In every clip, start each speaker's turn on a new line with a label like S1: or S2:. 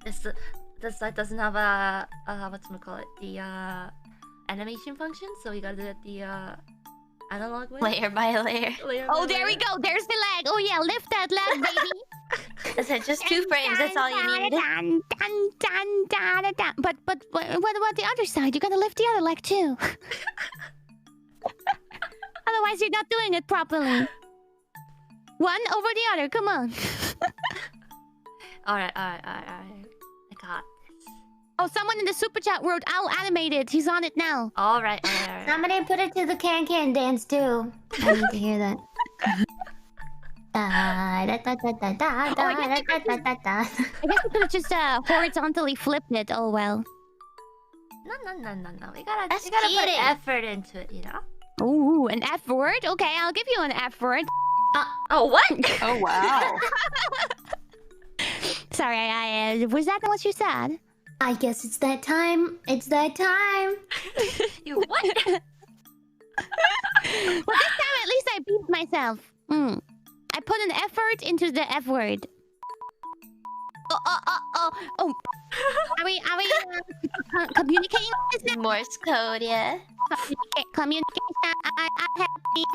S1: This site doesn't have a whatchamacallit, the animation function, so you gotta do it the analog way.
S2: Layer by layer.
S3: Oh, there we go. There's the lag. Oh yeah, lift that lag, baby.
S2: Is it just 2 frames? That's all you need.
S3: But what about the other side? You gotta lift the other leg too. Otherwise, you're not doing it properly. One over the other. Come on.
S1: Alright. I got this.
S3: Oh, someone in the super chat wrote, "I'll animate it." He's on it now.
S1: Alright.
S4: Somebody put it to the can dance too. I need to hear that.
S3: I guess we could have just horizontally flipped it. Oh well.
S1: No. We gotta put effort into it, you know?
S3: Ooh, an F word? Okay, I'll give you an F word.
S1: Oh, what?
S5: Oh, wow.
S3: Sorry, I was that what you said?
S4: I guess it's that time. It's that time.
S1: You what?
S3: Well, this time at least I beat myself. I put an effort into the F word. Oh. Are we communicating this now?
S2: Morse code, yeah.
S3: Communication. I happy,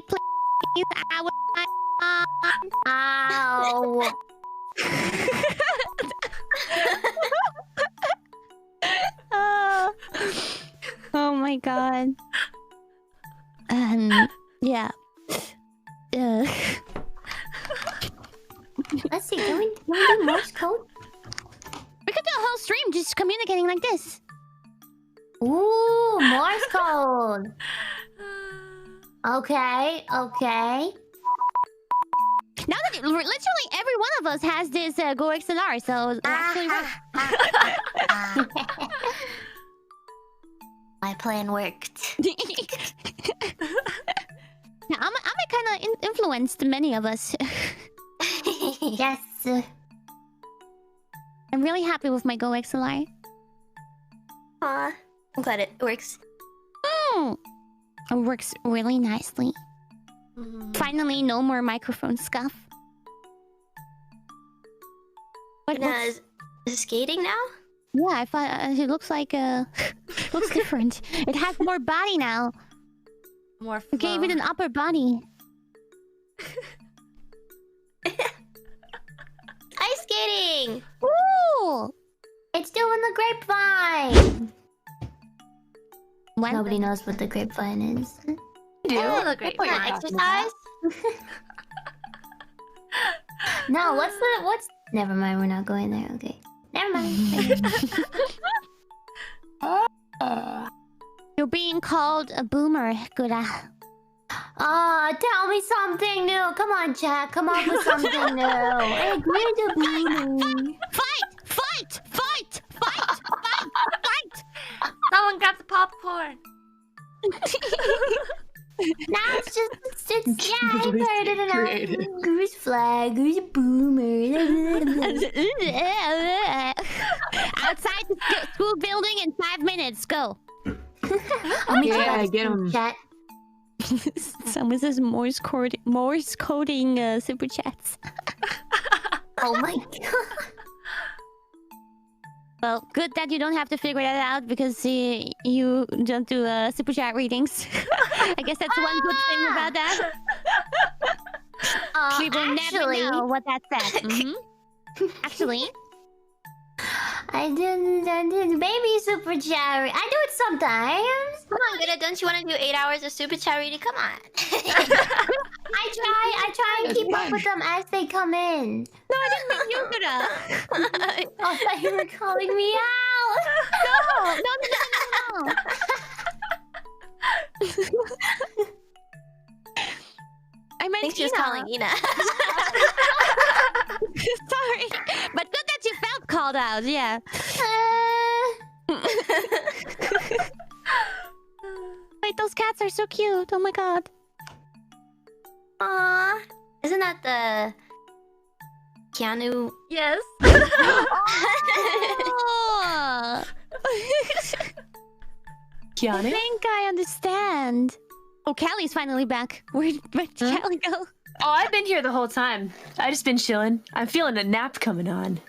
S3: please. I would.
S4: Ow.
S3: Oh my god. Yeah.
S4: Let's see. Can we do Morse code?
S3: We could do a whole stream just communicating like this.
S4: Ooh, Morse code. Okay.
S3: Now that literally every one of us has this GoXLR, so it actually works.
S2: My plan worked.
S3: Now, Ame kind of influenced many of us.
S4: Yes.
S3: I'm really happy with my GoXLR.
S2: Aw, I'm glad it works.
S3: It works really nicely. Finally, no more microphone scuff.
S2: Is it skating now?
S3: Yeah, I thought it looks like looks different. It has more body now.
S1: More flow.
S3: You gave it an upper body.
S2: Ice skating!
S3: Ooh!
S4: It's doing the grapevine.
S3: When?
S4: Nobody knows what the grapevine is.
S1: Oh, the great
S2: Wanna exercise?
S4: No, what's? Never mind. We're not going there. Okay. Never mind.
S3: You're being called a boomer, Gura.
S4: Tell me something new. Come on, Jack. Come up with something new. Hey, we're the boomer.
S3: Fight!
S1: Someone grab the popcorn.
S4: Now it's yeah, I've heard it enough. Goose flag, who's a boomer?
S3: Outside the school building in 5 minutes. Go.
S5: Yeah, get him.
S4: Chat.
S3: Someone says Morse coding super chats.
S4: Oh my god.
S3: Well, good that you don't have to figure that out because you don't do super chat readings. I guess that's one good thing about that. We will never know what that says. Actually,
S4: I did baby super chat. I do it sometimes.
S2: Come on, Gura, don't you want to do 8 hours of super chat reading? Come on.
S4: I try and keep up with them as they come in.
S3: no, I didn't mean you, Gura.
S4: Oh, I thought you were calling me out.
S3: No. I meant
S2: I think she was calling Ina.
S3: Sorry, but good that you felt called out. Yeah. Wait, those cats are so cute. Oh my god.
S2: Aww. Isn't that the Keanu?
S1: Yes.
S3: Oh.
S5: Keanu?
S3: I think I understand. Oh, Callie's finally back. Where'd Callie go?
S6: Oh, I've been here the whole time. I just been chilling. I'm feeling a nap coming on.